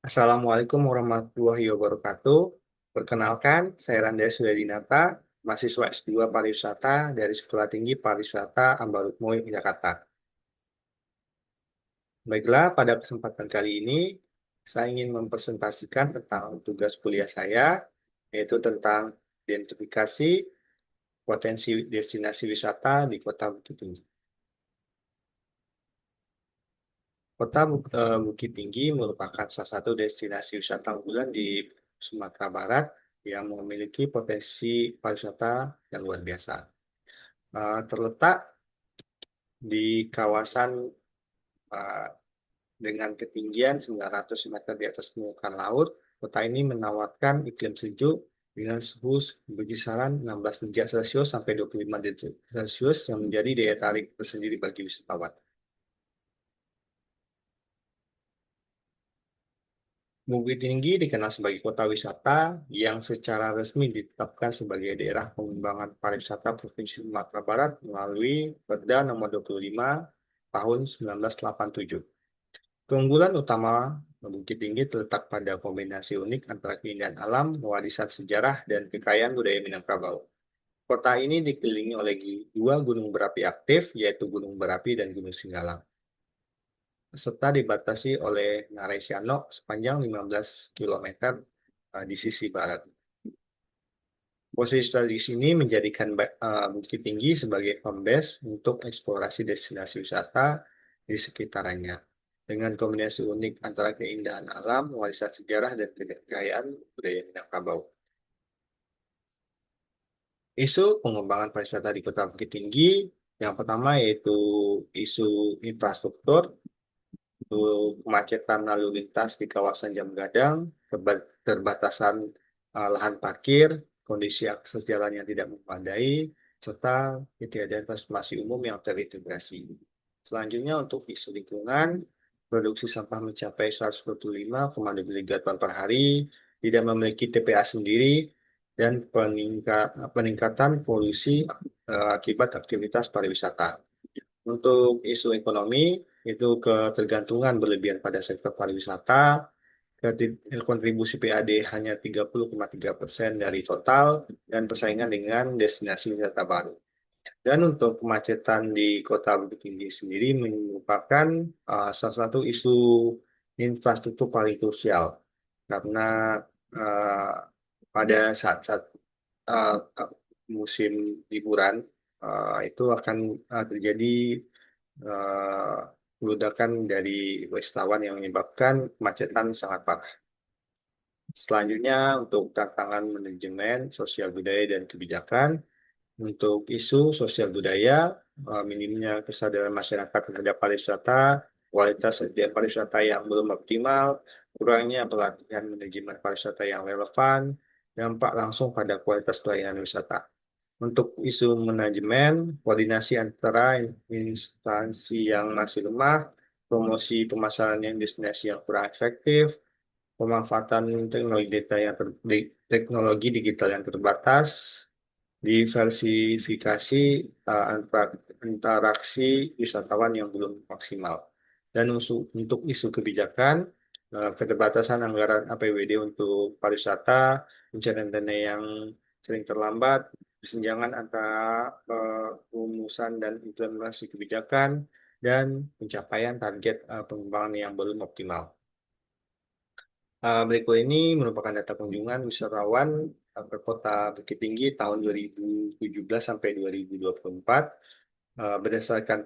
Assalamualaikum warahmatullahi wabarakatuh. Perkenalkan, saya Randa Sudadinata, mahasiswa S2 Pariwisata dari Sekolah Tinggi Pariwisata Ambarukmo, Jakarta. Baiklah, pada kesempatan kali ini, saya ingin mempresentasikan tentang tugas kuliah saya, yaitu tentang identifikasi potensi destinasi wisata di Kota Bukit Tinggi. Bukit Tinggi merupakan salah satu destinasi wisata unggulan di Sumatera Barat yang memiliki potensi pariwisata yang luar biasa. Terletak di kawasan uh, dengan ketinggian 900 meter di atas permukaan laut, kota ini menawarkan iklim sejuk dengan suhu berkisaran 16 derajat Celcius sampai 25 derajat Celcius yang menjadi daya tarik tersendiri bagi wisatawan. Bukit Tinggi dikenal sebagai kota wisata yang secara resmi ditetapkan sebagai daerah pengembangan pariwisata Provinsi Sumatera Barat melalui Perda Nomor 25 Tahun 1987. Keunggulan utama Bukit Tinggi terletak pada kombinasi unik antara keindahan alam, warisan sejarah, dan kekayaan budaya Minangkabau. Kota ini dikelilingi oleh dua gunung berapi aktif, yaitu Gunung Berapi dan Gunung Singgalang, serta dibatasi oleh Ngarai Sianok sepanjang 15 kilometer di sisi barat. Posisi di sini menjadikan Bukit Tinggi sebagai home base untuk eksplorasi destinasi wisata di sekitarnya. Dengan kombinasi unik antara keindahan alam, warisan sejarah, dan kekayaan budaya Minangkabau. Isu pengembangan pariwisata di Kota Bukit Tinggi, yang pertama yaitu isu infrastruktur, kemacetan lalu lintas di kawasan Jam Gadang, terbatasan lahan parkir, kondisi akses jalan yang tidak memadai, serta ketiadaan transportasi umum yang terintegrasi. Selanjutnya untuk isu lingkungan, produksi sampah mencapai 125,2 ton per hari, tidak memiliki TPA sendiri, dan peningkatan polusi akibat aktivitas pariwisata. Untuk isu ekonomi, itu ketergantungan berlebihan pada sektor pariwisata, kontribusi PAD hanya 30,3% dari total, dan persaingan dengan destinasi wisata baru. Dan untuk kemacetan di Kota Bukit Tinggi sendiri merupakan salah satu isu infrastruktur paling krusial, karena uh, pada saat-saat uh, musim liburan itu akan terjadi uh, ledakan dari wisatawan yang menyebabkan kemacetan sangat parah. Selanjutnya untuk tantangan manajemen sosial budaya dan kebijakan, untuk isu sosial budaya, minimnya kesadaran masyarakat terhadap pariwisata, kualitas setiap pariwisata yang belum optimal, kurangnya pelatihan manajemen pariwisata yang relevan, dampak langsung pada kualitas pelayanan wisata. Untuk isu manajemen, koordinasi antara instansi yang masih lemah, promosi pemasaran yang destinasi yang kurang efektif, pemanfaatan teknologi digital yang terbatas, diversifikasi interaksi wisatawan yang belum maksimal. Dan untuk isu kebijakan, keterbatasan anggaran APBD untuk pariwisata, pencairan dana yang sering terlambat, kesenjangan antara rumusan dan implementasi kebijakan, dan pencapaian target pengembangan yang belum optimal. Berikut ini merupakan data kunjungan wisatawan ke Kota Bukit Tinggi tahun 2017 sampai 2024 berdasarkan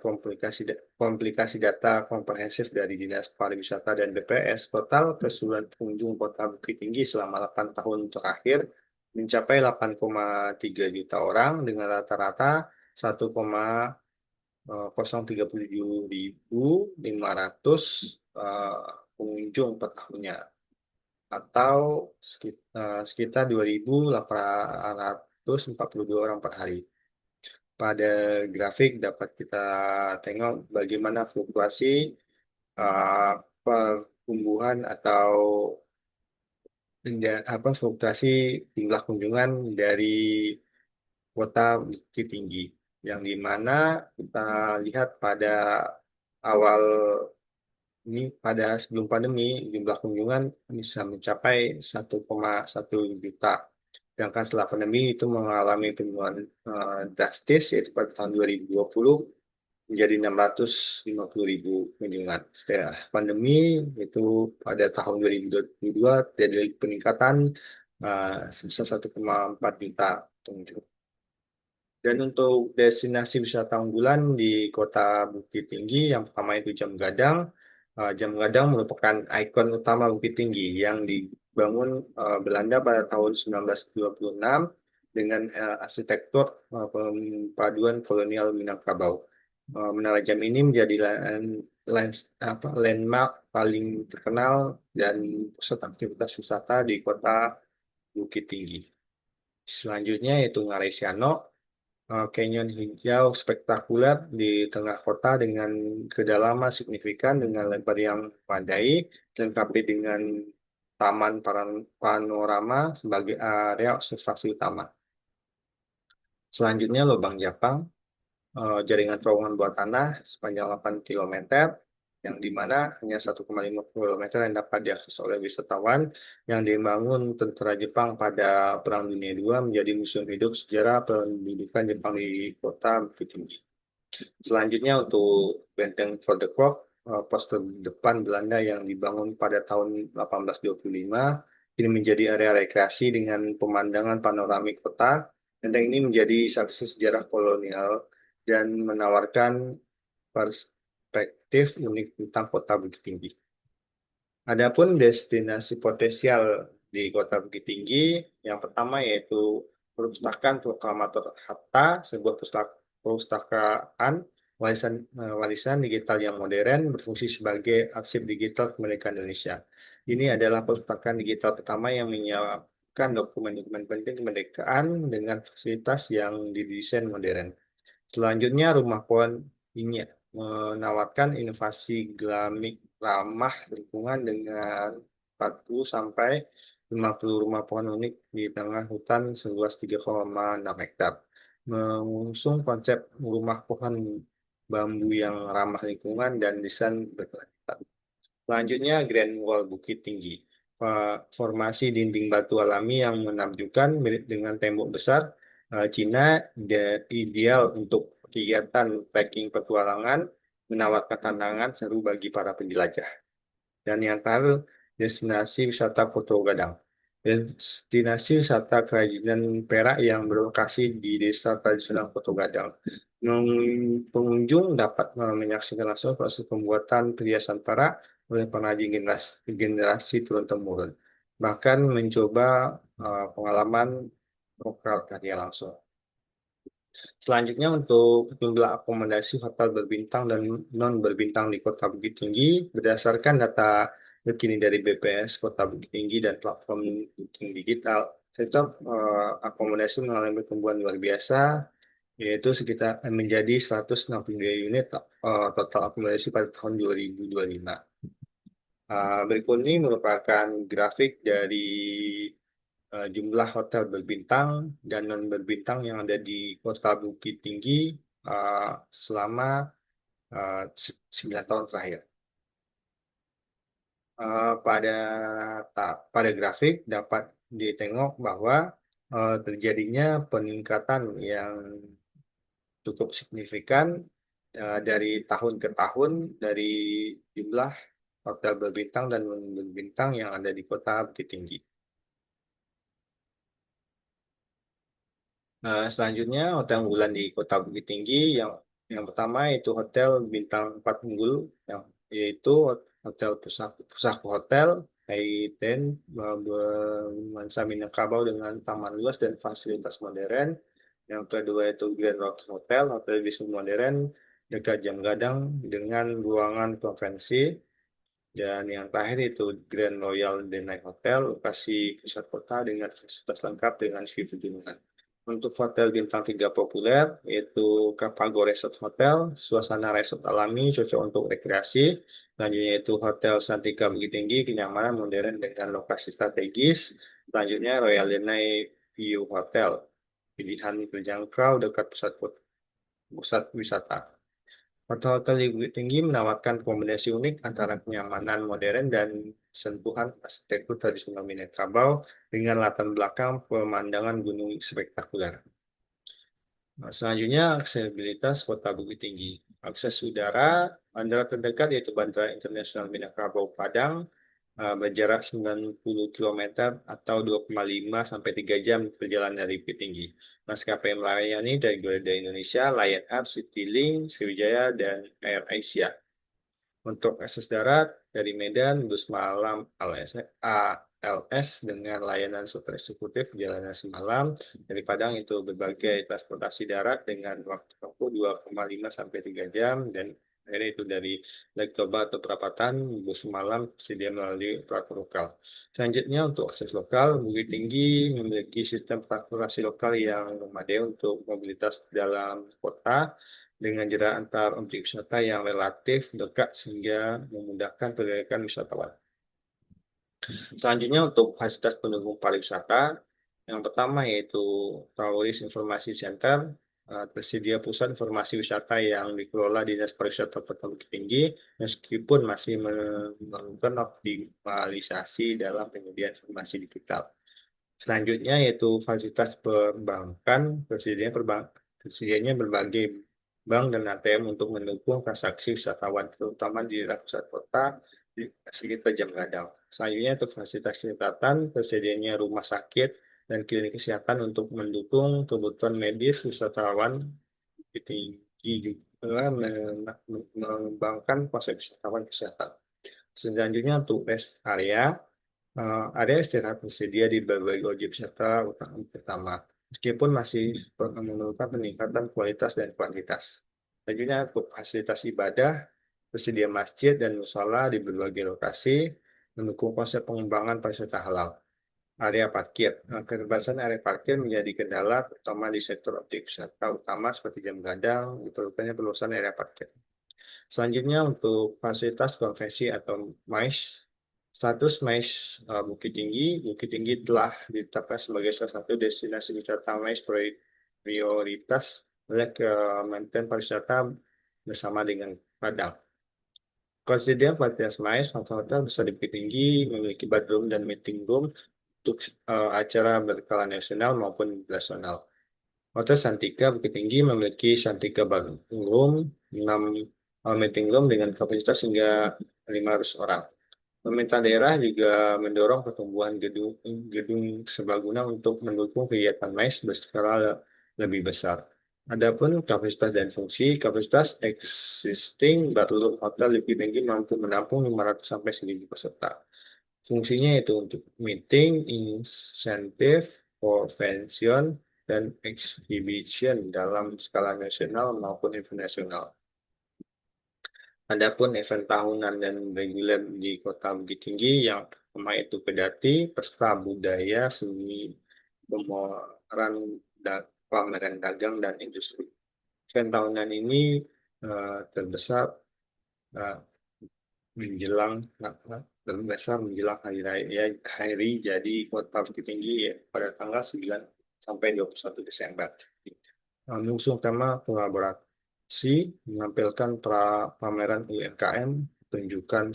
komplikasi data komprehensif dari Dinas Pariwisata dan BPS. Total keseluruhan pengunjung Kota Bukit Tinggi selama 8 tahun terakhir mencapai 8,3 juta orang dengan rata-rata 1,037.500 pengunjung per tahunnya, atau sekitar 2.842 orang per hari. Pada grafik dapat kita tengok bagaimana fluktuasi uh, pertumbuhan atau fluktuasi jumlah kunjungan dari kota Bukit Tinggi, yang dimana kita lihat pada awal Ini pada sebelum pandemi, jumlah kunjungan bisa mencapai 1,1 juta. Sedangkan setelah pandemi itu mengalami penurunan drastis, yaitu pada tahun 2020 menjadi 650.000 kunjungan. Setelah pandemi itu pada tahun 2022 terjadi peningkatan sebesar 1,4 juta pengunjung. Dan untuk destinasi wisata unggulan di Kota Bukit Tinggi, yang pertama itu Jam Gadang. Jam Gadang merupakan ikon utama Bukit Tinggi yang dibangun Belanda pada tahun 1926 dengan arsitektur paduan kolonial Minangkabau. Menara Jam ini menjadi landmark paling terkenal dan pusat aktivitas wisata di Kota Bukit Tinggi. Selanjutnya yaitu Ngarai Siano, canyon hijau spektakuler di tengah kota dengan kedalaman signifikan dengan lebar yang memadai, dilengkapi dengan taman panorama sebagai area observasi utama. Selanjutnya Lubang Japang, jaringan terowongan bawah tanah sepanjang 8 kilometer, yang dimana hanya 1,5 kilometer yang dapat diakses oleh wisatawan, yang dibangun tentara Jepang pada Perang Dunia II menjadi museum hidup sejarah pendudukan Jepang di kota Bukit Tinggi. Selanjutnya untuk Benteng Van de Klok, pos terdepan Belanda yang dibangun pada tahun 1825, ini menjadi area rekreasi dengan pemandangan panoramik kota. Benteng ini menjadi saksi sejarah kolonial dan menawarkan perspektif unik tentang kota Bukit Tinggi. Adapun destinasi potensial di Kota Bukit Tinggi, yang pertama yaitu Perpustakaan Proklamator Hatta, sebuah perpustakaan warisan digital yang modern berfungsi sebagai arsip digital kemerdekaan Indonesia. Ini adalah perpustakaan digital pertama yang menyiapkan dokumen-dokumen penting kemerdekaan dengan fasilitas yang didesain modern. Selanjutnya, Rumah Pohon ini menawarkan inovasi gelamik ramah lingkungan dengan 40 sampai 50 rumah pohon unik di tengah hutan seluas 3,6 hektar. Mengusung konsep rumah pohon bambu yang ramah lingkungan dan desain berkelanjutan. Selanjutnya, Grand Wall Bukit Tinggi. Formasi dinding batu alami yang menakjubkan mirip dengan tembok besar Cina, ideal untuk kegiatan trekking petualangan, menawarkan tantangan seru bagi para penjelajah. Dan yang terakhir, destinasi wisata Pulau Gadang. Destinasi wisata kerajinan perak yang berlokasi di desa tradisional Pulau Gadang. Pengunjung dapat menyaksikan langsung proses pembuatan perhiasan perak oleh pengrajin generasi turun-temurun. Bahkan mencoba pengalaman lokal karya langsung. Selanjutnya untuk jumlah akomodasi hotel berbintang dan non berbintang di Kota Bukit Tinggi berdasarkan data terkini dari BPS Kota Bukit Tinggi dan platform Booking Digital, sektor akomodasi mengalami pertumbuhan luar biasa, yaitu sekitar menjadi 162 unit total akomodasi pada tahun 2025. Berikut ini merupakan grafik dari jumlah hotel berbintang dan non berbintang yang ada di Kota Bukit Tinggi selama 9 tahun terakhir. Pada pada grafik dapat ditengok bahwa terjadinya peningkatan yang cukup signifikan dari tahun ke tahun dari jumlah hotel berbintang dan non berbintang yang ada di Kota Bukit Tinggi. Selanjutnya hotel unggulan di Kota Bukit Tinggi yang pertama itu hotel bintang 4 unggul yang yaitu hotel Pusaka Hotel Haiten bernuansa Minangkabau dengan taman luas dan fasilitas modern. Yang kedua itu Grand Rock Hotel, hotel bisnis modern dekat Jam Gadang dengan ruangan konvensi. Dan yang terakhir itu Grand Royal Denai Hotel, lokasi pusat kota dengan fasilitas lengkap dengan view pegunungan. Untuk hotel bintang 3 populer, yaitu Capago Resort Hotel, suasana resort alami, cocok untuk rekreasi. Selanjutnya itu Hotel Santika Bukit Tinggi, kenyamanan modern dengan lokasi strategis. Selanjutnya Royal Denai View Hotel, pilihan terjangkau dekat pusat wisata. Hotel-hotel di Bukit Tinggi menawarkan kombinasi unik antara kenyamanan modern dan sentuhan arsitektur tradisional Minangkabau dengan latar belakang pemandangan gunung spektakuler. Nah, selanjutnya, aksesibilitas Kota Bukit Tinggi. Akses udara, bandara terdekat yaitu Bandara Internasional Minangkabau Padang, berjarak 90 kilometer atau 2,5 sampai 3 jam perjalanan dari Bukit Tinggi. Maskapai melayani dari Garuda Indonesia, Lion Air, Citylink, Sriwijaya, dan Air Asia. Untuk akses darat dari Medan, bus malam ALS dengan layanan super eksekutif jalanan semalam. Dari Padang itu berbagai transportasi darat dengan waktu tempuh 2,5 sampai 3 jam dan akhirnya itu dari Lake Toba atau perapatan bus malam tersedia melalui operator lokal. Selanjutnya untuk akses lokal, Bukit Tinggi memiliki sistem transportasi lokal yang memadai untuk mobilitas dalam kota dengan jarak antar objek wisata yang relatif dekat sehingga memudahkan pergerakan wisatawan. Selanjutnya untuk fasilitas pendukung pariwisata, yang pertama yaitu Tourism Information Center, tersedia pusat informasi wisata yang dikelola Dinas Pariwisata Kota Bukit Tinggi, meskipun masih memerlukan optimalisasi dalam penyediaan informasi digital. Selanjutnya yaitu fasilitas perbankan, tersedianya berbagai bank dan ATM untuk mendukung transaksi wisatawan, terutama di daerah pusat kota di sekitar Jam Gadang. Selanjutnya itu fasilitas kesehatan, tersedianya rumah sakit dan klinik kesehatan untuk mendukung kebutuhan medis wisatawan. Tinggi juga mengembangkan konsep wisatawan kesehatan. Selanjutnya untuk rest area, ada istirahat tersedia di berbagai objek wisata pertama, meskipun masih memerlukan peningkatan kualitas dan kuantitas. Selanjutnya untuk fasilitas ibadah, tersedia masjid dan musala di berbagai lokasi, mendukung konsep pengembangan pariwisata halal. Area parkir, keterbatasan area parkir menjadi kendala, terutama di sektor objek wisata utama seperti jam gadang, diperlukannya perluasan area parkir. Selanjutnya untuk fasilitas konvensi atau MICE, status MICE Bukit Tinggi. Bukit Tinggi telah ditetapkan sebagai salah satu destinasi wisata MICE prioritas oleh Kementerian Pariwisata bersama dengan Padang. Ketersediaan fasilitas MICE, hotel besar di Bukit Tinggi memiliki bedroom dan meeting room untuk acara berskala nasional maupun internasional. Hotel Santika Bukit Tinggi memiliki Santika Ballroom, 6 meeting room dengan kapasitas hingga 500 orang. Pemerintah daerah juga mendorong pertumbuhan gedung serbaguna untuk mendukung kegiatan MICE berskala lebih besar. Adapun kapasitas dan fungsi, kapasitas existing ballroom hotel lebih tinggi mampu menampung 500 sampai 1.000 peserta. Fungsinya itu untuk meeting, insentif, convention, dan exhibition dalam skala nasional maupun internasional. Adapun event tahunan dan reguler di Kota Bukit Tinggi yang pertama itu pedati, pesta budaya, seni, pemoran, pameran dagang, dan industri. Event tahunan ini terbesar uh, menjelang menjelang hari jadi Kota Bukit Tinggi ya, pada tanggal 9 sampai 21 Desember. Musuh utama kolaborasi menampilkan pameran UMKM, tunjukkan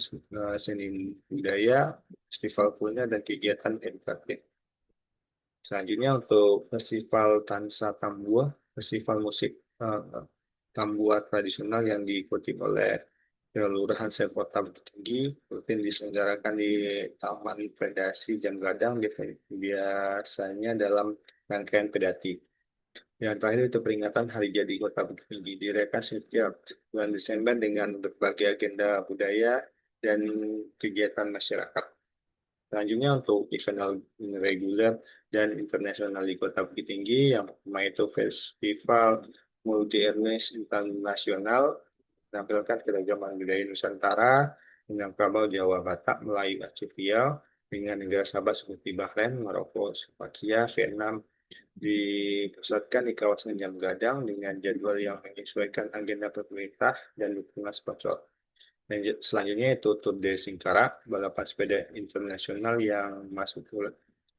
seni budaya, festival kuliner, dan kegiatan edukatif. Selanjutnya untuk Festival Tansa Tambua, festival musik Tambua tradisional yang diikuti oleh Kelurahan Sekota Bukit Tinggi, rutin diselenggarakan di Taman Pedasi Jam Gadang, biasanya dalam rangkaian pedati. Yang terakhir itu peringatan Hari Jadi Kota Bukit Tinggi, dirayakan setiap bulan Desember dengan berbagai agenda budaya dan kegiatan masyarakat. Selanjutnya untuk event reguler dan internasional di Kota Bukit Tinggi, yang pertama itu Festival Multi Etnis Internasional, menampilkan keragaman budaya Nusantara, Minangkabau, Jawa, Batak, Melayu, Aceh, Riau, dengan negara sahabat seperti Bahrain, Maroko, Slovakia, Vietnam, dipusatkan di kawasan Jam Gadang dengan jadwal yang menyesuaikan agenda pemerintah dan dukungan sponsor. Selanjutnya itu Tour de Singkarak, balapan sepeda internasional yang masuk ke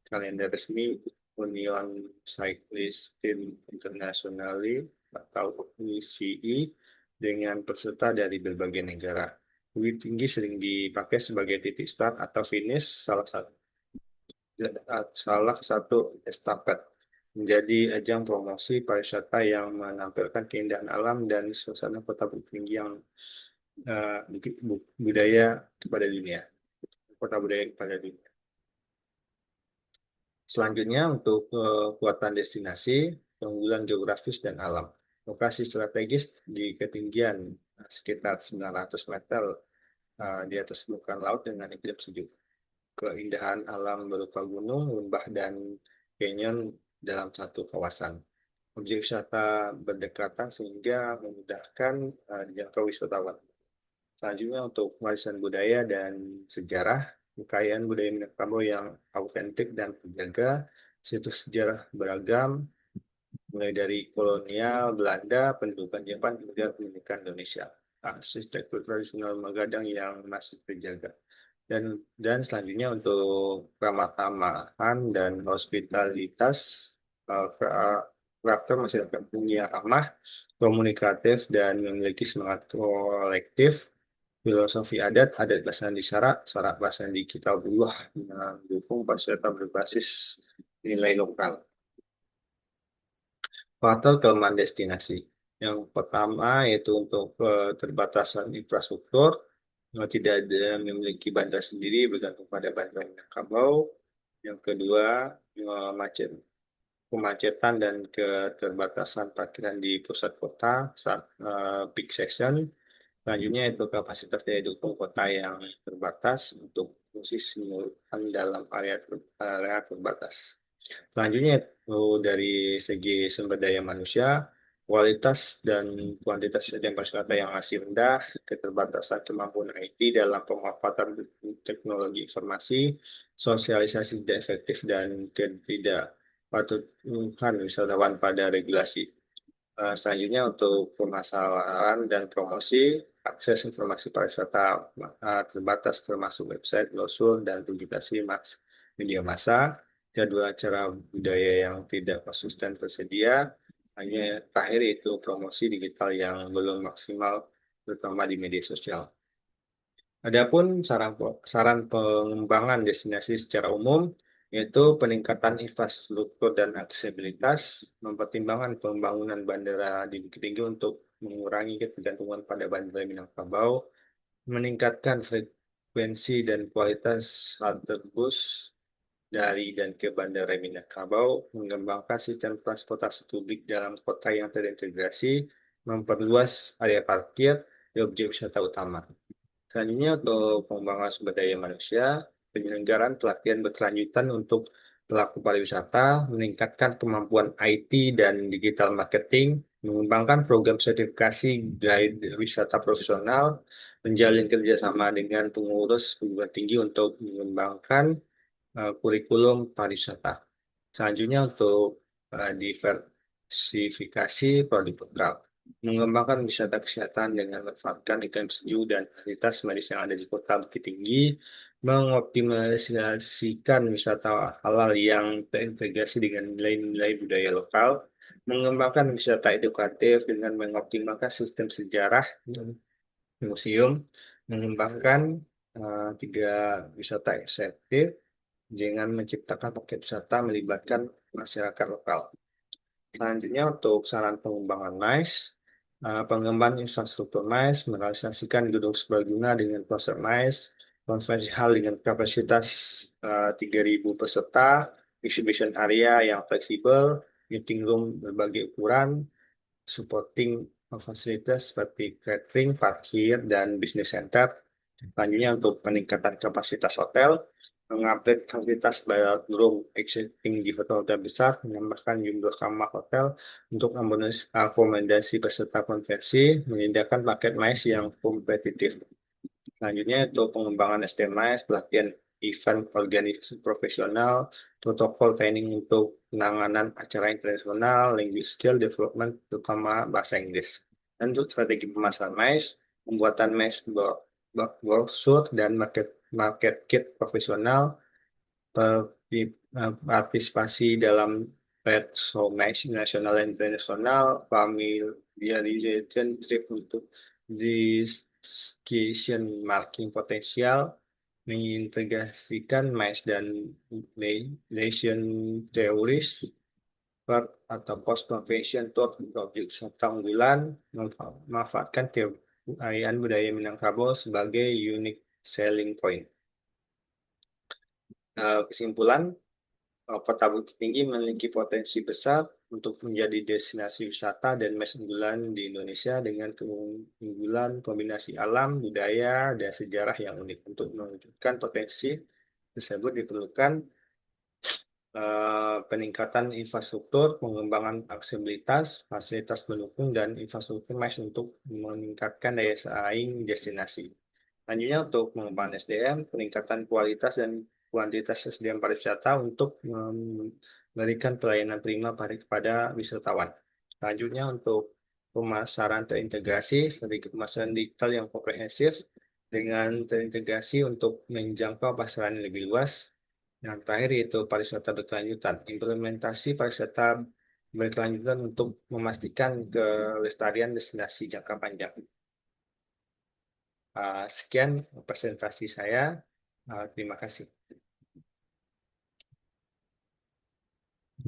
kalender resmi Union Cyclist Team Internationale atau UCI dengan peserta dari berbagai negara. Bukit Tinggi sering dipakai sebagai titik start atau finish salah satu estafet, menjadi ajang promosi pariwisata yang menampilkan keindahan alam dan suasana kota Bukit Tinggi yang budaya kepada dunia, kota budaya kepada dunia. Selanjutnya untuk kekuatan destinasi, keunggulan geografis dan alam. Lokasi strategis di ketinggian sekitar 900 meter di atas permukaan laut dengan iklim sejuk. Keindahan alam berupa gunung, lembah, dan canyon dalam satu kawasan. Objek wisata berdekatan sehingga memudahkan dijangkau wisatawan. Selanjutnya untuk warisan budaya dan sejarah, kekayaan budaya Minangkabau yang autentik dan terjaga, situs sejarah beragam, mulai dari kolonial Belanda, pendudukan Jepang, hingga pendidikan Indonesia. Arsitektur tradisional Magadang yang masih terjaga. Dan selanjutnya untuk ramah tamahan dan hospitalitas, karakter masyarakat dunia ramah, komunikatif, dan memiliki semangat kolektif. Filosofi adat, adat bahasa di Sarak, Sarak bahasa di Kitabullah, mendukung pariwisata berbasis nilai lokal. Faktor kelemahan destinasi. Yang pertama yaitu untuk keterbatasan infrastruktur, tidak ada memiliki bandara sendiri bergantung pada bandara Minangkabau. Yang kedua, kemacetan dan keterbatasan parkiran di pusat kota saat peak season. Selanjutnya itu kapasitas daya dukung kota yang terbatas untuk fungsi simultan dalam area terbatas. Selanjutnya itu dari segi sumber daya manusia, kualitas dan kuantitas sdm pariwisata yang masih rendah, keterbatasan kemampuan IT dalam pemanfaatan teknologi informasi, sosialisasi tidak efektif, dan ketidakpatuhan wisatawan pada regulasi. Selanjutnya untuk pemasaran dan promosi, akses informasi pariwisata terbatas termasuk website, brosur, dan publikasi media massa, jadwal acara budaya yang tidak konsisten tersedia, hanya terakhir itu promosi digital yang belum maksimal, terutama di media sosial. Adapun saran pengembangan destinasi secara umum, yaitu peningkatan infrastruktur dan aksesibilitas, mempertimbangkan pembangunan bandara di Bukit Tinggi untuk mengurangi ketergantungan pada bandara Minangkabau, meningkatkan frekuensi dan kualitas halte bus dari dan ke Bandara Minangkabau, mengembangkan sistem transportasi publik dalam kota yang terintegrasi, memperluas area parkir di objek wisata utama. Selanjutnya untuk pengembangan sumber daya manusia, penyelenggaraan pelatihan berkelanjutan untuk pelaku pariwisata, meningkatkan kemampuan IT dan digital marketing, mengembangkan program sertifikasi guide wisata profesional, menjalin kerjasama dengan pengurus perguruan tinggi untuk mengembangkan kurikulum pariwisata. Selanjutnya untuk diversifikasi produk lokal, mengembangkan wisata kesehatan dengan memanfaatkan iklim sejuk dan fasilitas medis yang ada di Kota Bukit Tinggi, mengoptimalisasikan wisata halal yang terintegrasi dengan nilai-nilai budaya lokal, mengembangkan wisata edukatif dengan mengoptimalkan sistem sejarah dan museum, mengembangkan tiga wisata esentif dengan menciptakan paket wisata melibatkan masyarakat lokal. Selanjutnya untuk saran pengembangan MICE, pengembangan infrastruktur MICE, merealisasikan gedung serbaguna dengan konsep MICE, konferensi hall dengan kapasitas 3.000 peserta, exhibition area yang fleksibel, meeting room berbagai ukuran, supporting fasilitas seperti catering, parkir, dan business center. Selanjutnya untuk peningkatan kapasitas hotel, mengupdate fasilitas ballroom existing di hotel besar, menambahkan jumlah kamar hotel untuk akomodasi peserta konferensi, menyediakan paket MICE yang kompetitif. Selanjutnya untuk pengembangan SDM MICE, pelatihan event organisasi profesional, protokol training untuk penanganan acara internasional, language skill development, terutama bahasa Inggris. Dan untuk strategi pemasaran MICE, pembuatan MICE brochure dan market kit profesional, partisipasi dalam Red nasional dan internasional, familiarization trip untuk discussion marking potensial, mengintegrasikan MICE dan nation teoris, atau post convention tour objek serta unggulan, memanfaatkan keunikan budaya Minangkabau sebagai unique selling point. Kesimpulan, Kota Bukit Tinggi memiliki potensi besar untuk menjadi destinasi wisata dan mes unggulan di Indonesia dengan keunggulan kombinasi alam, budaya, dan sejarah yang unik. Untuk mewujudkan potensi tersebut diperlukan peningkatan infrastruktur, pengembangan aksesibilitas, fasilitas pendukung, dan infrastruktur mes untuk meningkatkan daya saing destinasi. Selanjutnya untuk mengembangkan SDM, peningkatan kualitas dan kuantitas SDM pariwisata untuk memberikan pelayanan prima kepada wisatawan. Selanjutnya untuk pemasaran terintegrasi, strategi pemasaran digital yang komprehensif dengan terintegrasi untuk menjangkau pasaran yang lebih luas. Yang terakhir yaitu pariwisata berkelanjutan, implementasi pariwisata berkelanjutan untuk memastikan kelestarian destinasi jangka panjang. Sekian presentasi saya. Terima kasih.